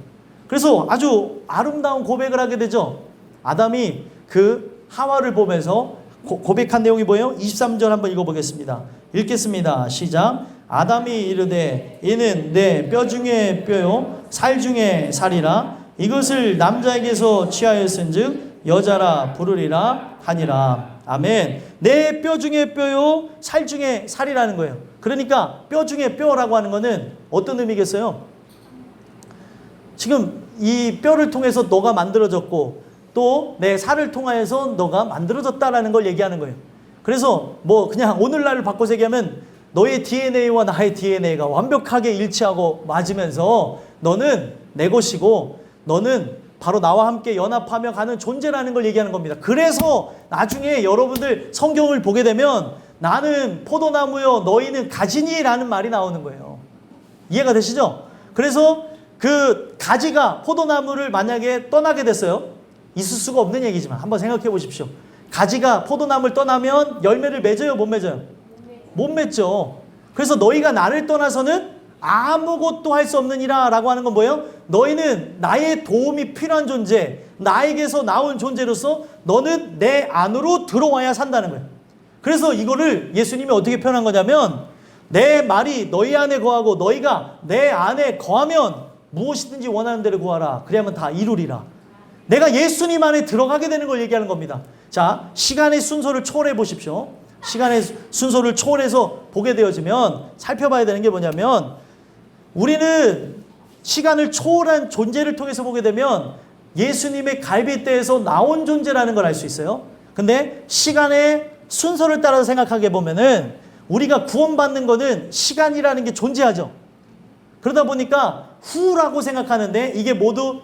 그래서 아주 아름다운 고백을 하게 되죠. 아담이 그 하와를 보면서 고백한 내용이 뭐예요? 23절 한번 읽어보겠습니다. 읽겠습니다. 시작. 아담이 이르되 이는 내 뼈 중에 뼈요 살 중에 살이라 이것을 남자에게서 취하였은즉 여자라 부르리라 하니라. 아멘. 내 뼈 중에 뼈요 살 중에 살이라는 거예요. 그러니까 뼈 중에 뼈라고 하는 거는 어떤 의미겠어요? 지금 이 뼈를 통해서 너가 만들어졌고 또 내 살을 통하여서 너가 만들어졌다라는 걸 얘기하는 거예요. 그래서 뭐 그냥 오늘날을 바꿔서 얘기하면 너의 DNA와 나의 DNA가 완벽하게 일치하고 맞으면서 너는 내 것이고 너는 바로 나와 함께 연합하며 가는 존재라는 걸 얘기하는 겁니다. 그래서 나중에 여러분들 성경을 보게 되면 나는 포도나무요 너희는 가지니라는 말이 나오는 거예요. 이해가 되시죠? 그래서 그 가지가 포도나무를 만약에 떠나게 됐어요. 있을 수가 없는 얘기지만 한번 생각해 보십시오. 가지가 포도나무를 떠나면 열매를 맺어요? 못 맺어요? 못 맺죠. 그래서 너희가 나를 떠나서는 아무것도 할 수 없느니라 라고 하는 건 뭐예요? 너희는 나의 도움이 필요한 존재, 나에게서 나온 존재로서 너는 내 안으로 들어와야 산다는 거예요. 그래서 이거를 예수님이 어떻게 표현한 거냐면 내 말이 너희 안에 거하고 너희가 내 안에 거하면 무엇이든지 원하는 대로 구하라. 그래야만 다 이루리라. 내가 예수님 안에 들어가게 되는 걸 얘기하는 겁니다. 자, 시간의 순서를 초월해 보십시오. 시간의 순서를 초월해서 보게 되어지면 살펴봐야 되는 게 뭐냐면 우리는 시간을 초월한 존재를 통해서 보게 되면 예수님의 갈빗대에서 나온 존재라는 걸 알 수 있어요. 근데 시간의 순서를 따라서 생각하게 보면은 우리가 구원받는 거는 시간이라는 게 존재하죠. 그러다 보니까 후라고 생각하는데 이게 모두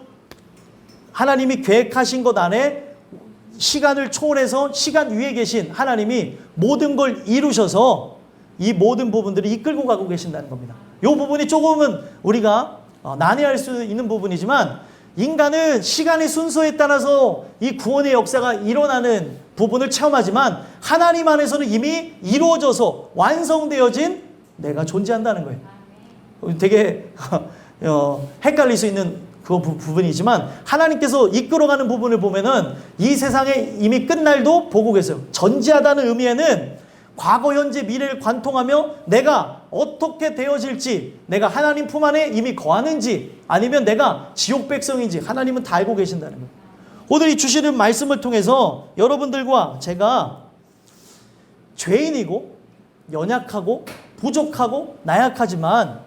하나님이 계획하신 것 안에 시간을 초월해서 시간 위에 계신 하나님이 모든 걸 이루셔서 이 모든 부분들을 이끌고 가고 계신다는 겁니다. 이 부분이 조금은 우리가 난해할 수 있는 부분이지만 인간은 시간의 순서에 따라서 이 구원의 역사가 일어나는 부분을 체험하지만 하나님 안에서는 이미 이루어져서 완성되어진 내가 존재한다는 거예요. 되게 헷갈릴 수 있는 그 부분이지만 하나님께서 이끌어가는 부분을 보면은 이 세상에 이미 끝날도 보고 계세요. 전지하다는 의미에는 과거, 현재, 미래를 관통하며 내가 어떻게 되어질지, 내가 하나님 품 안에 이미 거하는지 아니면 내가 지옥 백성인지 하나님은 다 알고 계신다는 거예요. 오늘 이 주시는 말씀을 통해서 여러분들과 제가 죄인이고 연약하고 부족하고 나약하지만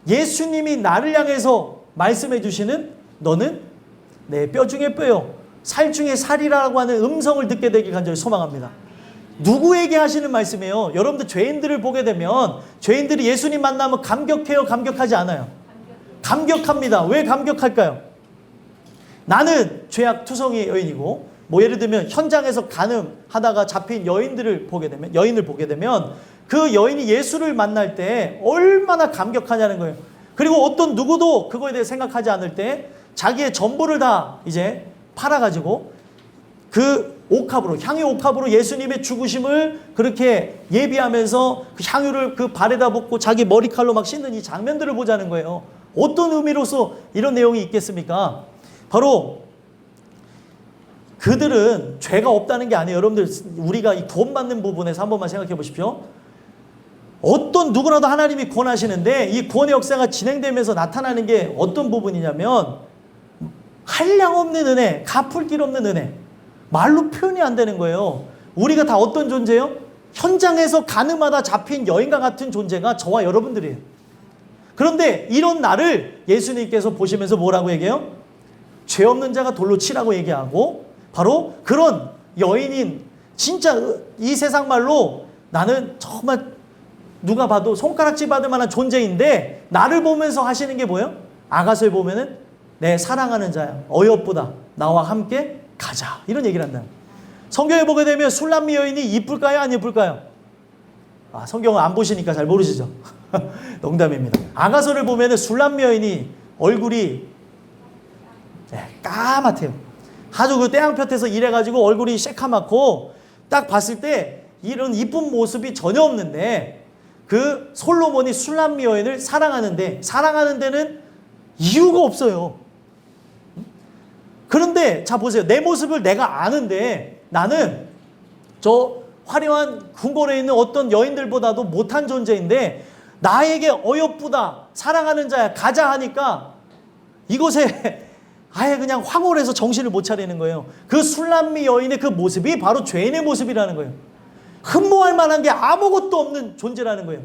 예수님이 나를 향해서 말씀해 주시는 너는 내 뼈 중에 뼈요 살 중에 살이라고 하는 음성을 듣게 되길 간절히 소망합니다. 누구에게 하시는 말씀이에요? 여러분들 죄인들을 보게 되면 죄인들이 예수님 만나면 감격해요? 감격하지 않아요? 감격합니다. 왜 감격할까요? 나는 죄악 투성이 여인이고 뭐 예를 들면 현장에서 간음하다가 잡힌 여인을 보게 되면 그 여인이 예수를 만날 때 얼마나 감격하냐는 거예요. 그리고 어떤 누구도 그거에 대해 생각하지 않을 때 자기의 전부를 다 이제 팔아가지고 그 옥합으로, 향유 옥합으로 예수님의 죽으심을 그렇게 예비하면서 그 향유를 그 발에다 붓고 자기 머리칼로 막 씻는 이 장면들을 보자는 거예요. 어떤 의미로서 이런 내용이 있겠습니까? 바로 그들은 죄가 없다는 게 아니에요. 여러분들 우리가 이 구원받는 부분에서 한 번만 생각해 보십시오. 어떤 누구라도 하나님이 구원하시는데 이 구원의 역사가 진행되면서 나타나는 게 어떤 부분이냐면 한량없는 은혜, 갚을 길 없는 은혜. 말로 표현이 안 되는 거예요. 우리가 다 어떤 존재예요? 현장에서 간음하다 잡힌 여인과 같은 존재가 저와 여러분들이에요. 그런데 이런 나를 예수님께서 보시면서 뭐라고 얘기해요? 죄 없는 자가 돌로 치라고 얘기하고 바로 그런 여인인 진짜 이 세상 말로 나는 정말 누가 봐도 손가락질 받을 만한 존재인데 나를 보면서 하시는 게 뭐예요? 아가서에 보면은 내 사랑하는 자야 어여쁘다 나와 함께 가자 이런 얘기를 한다. 성경에 보게 되면 술람미 여인이 이쁠까요? 안 이쁠까요? 성경을 안 보시니까 잘 모르시죠? 농담입니다. 아가서를 보면은 술람미 여인이 얼굴이 까맣대요. 아주 그 태양볕에서 일해가지고 얼굴이 새카맣고 딱 봤을 때 이런 이쁜 모습이 전혀 없는데 그 솔로몬이 술람미 여인을 사랑하는 데는 이유가 없어요. 그런데 자 보세요. 내 모습을 내가 아는데 나는 저 화려한 궁궐에 있는 어떤 여인들보다도 못한 존재인데 나에게 어여쁘다 사랑하는 자야 가자 하니까 이곳에 아예 그냥 황홀해서 정신을 못 차리는 거예요. 그 술람미 여인의 그 모습이 바로 죄인의 모습이라는 거예요. 흠모할 만한 게 아무것도 없는 존재라는 거예요.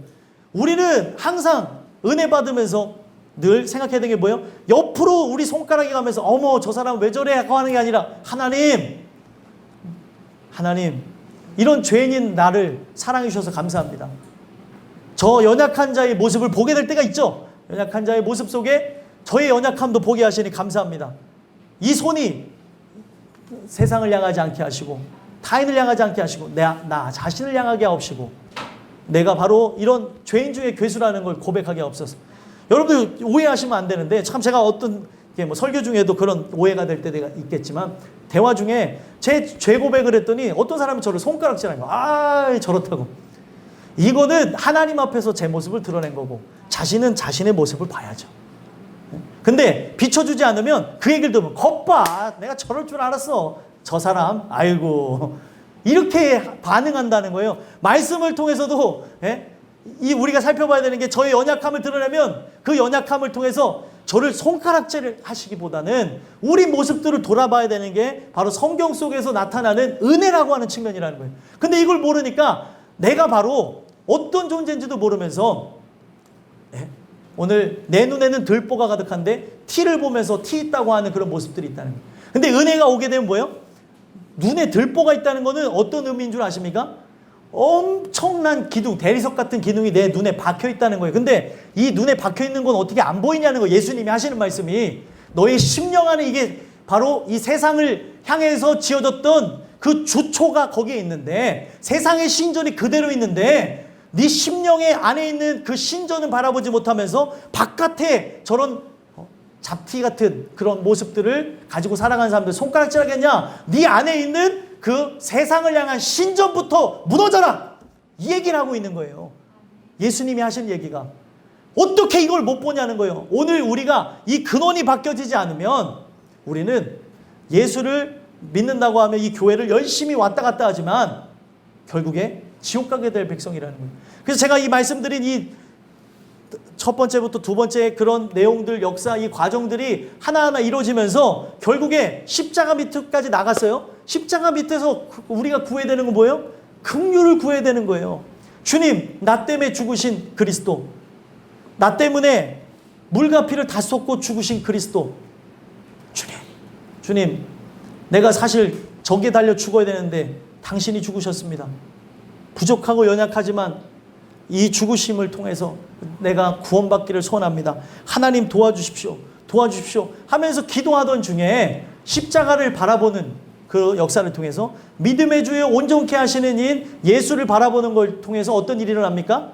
우리는 항상 은혜 받으면서 늘 생각해야 되는 게 뭐예요? 옆으로 우리 손가락이 가면서 어머 저 사람 왜 저래 하고 하는 게 아니라 하나님 이런 죄인인 나를 사랑해 주셔서 감사합니다. 저 연약한 자의 모습을 보게 될 때가 있죠. 연약한 자의 모습 속에 저의 연약함도 보게 하시니 감사합니다. 이 손이 세상을 향하지 않게 하시고 타인을 향하지 않게 하시고 나 자신을 향하게 하옵시고 내가 바로 이런 죄인 중에 괴수라는 걸 고백하게 하옵소서. 여러분들 오해하시면 안 되는데 참 제가 어떤 뭐 설교 중에도 그런 오해가 될 때가 있겠지만 대화 중에 제 죄 고백을 했더니 어떤 사람이 저를 손가락질하는 거야. 저렇다고. 이거는 하나님 앞에서 제 모습을 드러낸 거고 자신은 자신의 모습을 봐야죠. 근데 비춰주지 않으면 그 얘기를 들으면 겉봐 내가 저럴 줄 알았어 저 사람 아이고 이렇게 반응한다는 거예요. 말씀을 통해서도 이 우리가 살펴봐야 되는 게 저의 연약함을 드러내면 그 연약함을 통해서 저를 손가락질을 하시기보다는 우리 모습들을 돌아봐야 되는 게 바로 성경 속에서 나타나는 은혜라고 하는 측면이라는 거예요. 근데 이걸 모르니까 내가 바로 어떤 존재인지도 모르면서 오늘 내 눈에는 들보가 가득한데 티를 보면서 티 있다고 하는 그런 모습들이 있다는 거예요. 근데 은혜가 오게 되면 뭐예요? 눈에 들보가 있다는 거는 어떤 의미인 줄 아십니까? 엄청난 기둥, 대리석 같은 기둥이 내 눈에 박혀 있다는 거예요. 근데 이 눈에 박혀 있는 건 어떻게 안 보이냐는 거예요. 예수님이 하시는 말씀이 너의 심령 안에 이게 바로 이 세상을 향해서 지어졌던 그 주초가 거기에 있는데 세상의 신전이 그대로 있는데 네 심령의 안에 있는 그 신전을 바라보지 못하면서 바깥에 저런 잡티 같은 그런 모습들을 가지고 살아가는 사람들 손가락질 하겠냐? 네 안에 있는 그 세상을 향한 신전부터 무너져라! 이 얘기를 하고 있는 거예요. 예수님이 하신 얘기가. 어떻게 이걸 못 보냐는 거예요. 오늘 우리가 이 근원이 바뀌어지지 않으면 우리는 예수를 믿는다고 하면 이 교회를 열심히 왔다 갔다 하지만 결국에 지옥 가게 될 백성이라는 거예요. 그래서 제가 이 말씀드린 이 첫 번째부터 두 번째 그런 내용들, 역사, 이 과정들이 하나하나 이루어지면서 결국에 십자가 밑까지 나갔어요. 십자가 밑에서 우리가 구해야 되는 건 뭐예요? 긍휼을 구해야 되는 거예요. 주님, 나 때문에 죽으신 그리스도. 나 때문에 물과 피를 다 쏟고 죽으신 그리스도. 주님, 내가 사실 저기에 달려 죽어야 되는데 당신이 죽으셨습니다. 부족하고 연약하지만 이 죽으심을 통해서 내가 구원받기를 소원합니다. 하나님 도와주십시오. 도와주십시오. 하면서 기도하던 중에 십자가를 바라보는 그 역사를 통해서 믿음의 주에 온전케 하시는 인 예수를 바라보는 걸 통해서 어떤 일이 일어납니까?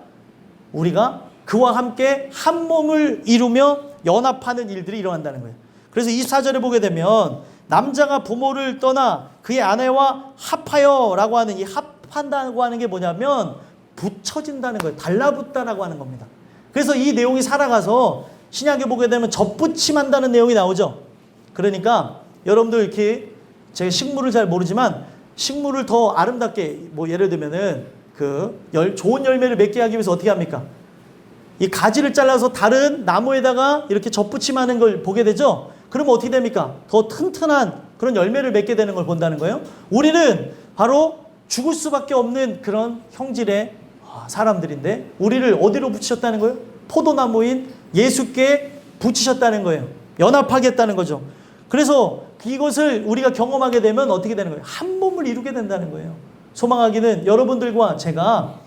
우리가 그와 함께 한 몸을 이루며 연합하는 일들이 일어난다는 거예요. 그래서 24절에 보게 되면 남자가 부모를 떠나 그의 아내와 합하여 라고 하는 이 합한다고 하는 게 뭐냐면 붙여진다는 거예요. 달라붙다라고 하는 겁니다. 그래서 이 내용이 살아가서 신약에 보게 되면 접붙임한다는 내용이 나오죠. 그러니까 여러분들 이렇게 제가 식물을 잘 모르지만 식물을 더 아름답게 뭐 예를 들면은 그 좋은 열매를 맺게 하기 위해서 어떻게 합니까? 이 가지를 잘라서 다른 나무에다가 이렇게 접붙임하는 걸 보게 되죠. 그러면 어떻게 됩니까? 더 튼튼한 그런 열매를 맺게 되는 걸 본다는 거예요. 우리는 바로 죽을 수밖에 없는 그런 형질의 사람들인데 우리를 어디로 붙이셨다는 거예요? 포도나무인 예수께 붙이셨다는 거예요. 연합하겠다는 거죠. 그래서 이것을 우리가 경험하게 되면 어떻게 되는 거예요? 한 몸을 이루게 된다는 거예요. 소망하기는 여러분들과 제가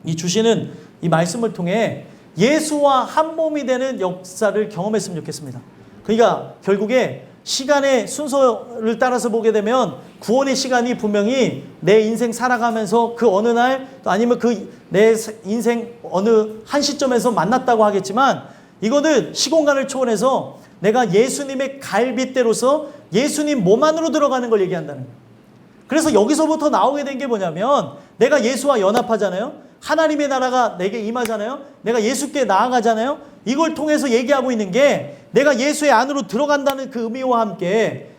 이 주시는 이 말씀을 통해 예수와 한 몸이 되는 역사를 경험했으면 좋겠습니다. 그러니까 결국에 시간의 순서를 따라서 보게 되면 구원의 시간이 분명히 내 인생 살아가면서 그 어느 날 또 아니면 그 내 인생 어느 한 시점에서 만났다고 하겠지만 이거는 시공간을 초월해서 내가 예수님의 갈빗대로서 예수님 몸 안으로 들어가는 걸 얘기한다는 거예요. 그래서 여기서부터 나오게 된 게 뭐냐면 내가 예수와 연합하잖아요. 하나님의 나라가 내게 임하잖아요. 내가 예수께 나아가잖아요. 이걸 통해서 얘기하고 있는 게 내가 예수의 안으로 들어간다는 그 의미와 함께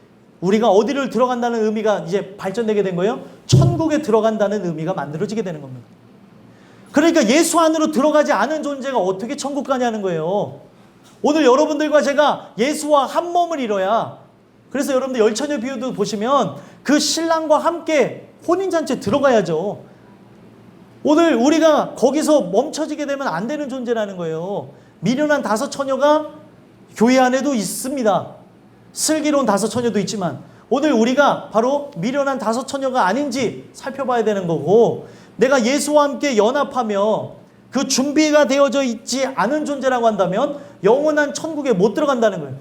우리가 어디를 들어간다는 의미가 이제 발전되게 된 거예요. 천국에 들어간다는 의미가 만들어지게 되는 겁니다. 그러니까 예수 안으로 들어가지 않은 존재가 어떻게 천국 가냐는 거예요. 오늘 여러분들과 제가 예수와 한 몸을 이뤄야, 그래서 여러분들 열처녀 비유도 보시면 그 신랑과 함께 혼인잔치에 들어가야죠. 오늘 우리가 거기서 멈춰지게 되면 안 되는 존재라는 거예요. 미련한 다섯 처녀가 교회 안에도 있습니다. 슬기로운 다섯 처녀도 있지만 오늘 우리가 바로 미련한 다섯 처녀가 아닌지 살펴봐야 되는 거고, 내가 예수와 함께 연합하며 그 준비가 되어져 있지 않은 존재라고 한다면 영원한 천국에 못 들어간다는 거예요.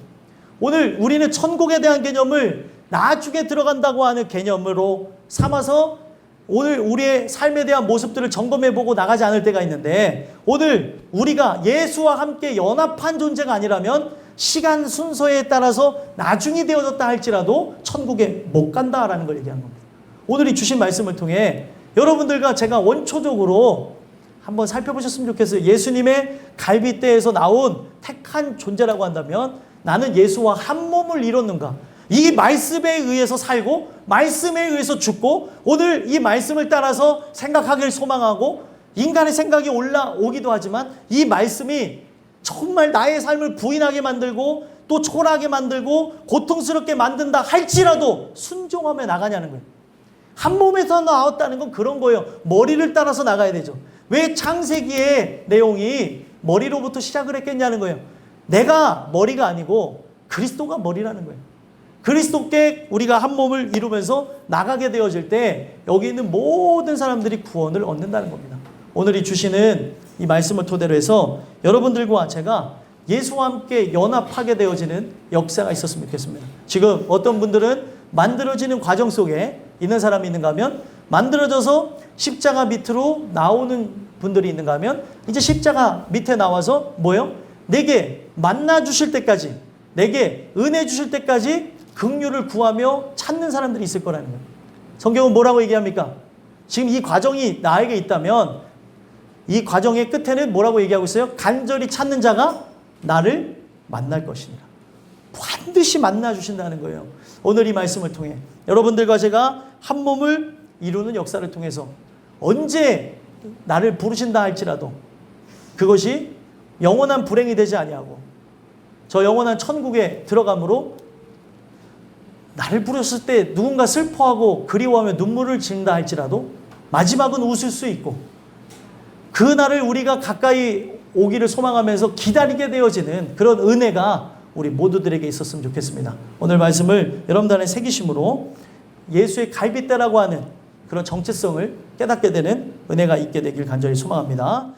오늘 우리는 천국에 대한 개념을 나중에 들어간다고 하는 개념으로 삼아서 오늘 우리의 삶에 대한 모습들을 점검해보고 나가지 않을 때가 있는데, 오늘 우리가 예수와 함께 연합한 존재가 아니라면 시간 순서에 따라서 나중이 되어졌다 할지라도 천국에 못 간다라는 걸 얘기한 겁니다. 오늘 이 주신 말씀을 통해 여러분들과 제가 원초적으로 한번 살펴보셨으면 좋겠어요. 예수님의 갈빗대에서 나온 택한 존재라고 한다면 나는 예수와 한 몸을 이뤘는가? 이 말씀에 의해서 살고 말씀에 의해서 죽고 오늘 이 말씀을 따라서 생각하기를 소망하고 인간의 생각이 올라오기도 하지만 이 말씀이 정말 나의 삶을 부인하게 만들고 또 초라하게 만들고 고통스럽게 만든다 할지라도 순종하며 나가냐는 거예요. 한 몸에서 나왔다는 건 그런 거예요. 머리를 따라서 나가야 되죠. 왜 창세기의 내용이 머리로부터 시작을 했겠냐는 거예요. 내가 머리가 아니고 그리스도가 머리라는 거예요. 그리스도께 우리가 한 몸을 이루면서 나가게 되어질 때 여기 있는 모든 사람들이 구원을 얻는다는 겁니다. 오늘 이 주시는 이 말씀을 토대로 해서 여러분들과 제가 예수와 함께 연합하게 되어지는 역사가 있었으면 좋겠습니다. 지금 어떤 분들은 만들어지는 과정 속에 있는 사람이 있는가 하면 만들어져서 십자가 밑으로 나오는 분들이 있는가 하면 이제 십자가 밑에 나와서 뭐예요? 내게 만나 주실 때까지, 내게 은혜 주실 때까지 긍휼을 구하며 찾는 사람들이 있을 거라는 거예요. 성경은 뭐라고 얘기합니까? 지금 이 과정이 나에게 있다면 이 과정의 끝에는 뭐라고 얘기하고 있어요? 간절히 찾는 자가 나를 만날 것이니라. 반드시 만나 주신다는 거예요. 오늘 이 말씀을 통해 여러분들과 제가 한 몸을 이루는 역사를 통해서 언제 나를 부르신다 할지라도 그것이 영원한 불행이 되지 아니하고 저 영원한 천국에 들어감으로 나를 부르셨을 때 누군가 슬퍼하고 그리워하며 눈물을 짓는다 할지라도 마지막은 웃을 수 있고 그 날을 우리가 가까이 오기를 소망하면서 기다리게 되어지는 그런 은혜가 우리 모두들에게 있었으면 좋겠습니다. 오늘 말씀을 여러분들 안에 새기심으로 예수의 갈빗대라고 하는 그런 정체성을 깨닫게 되는 은혜가 있게 되길 간절히 소망합니다.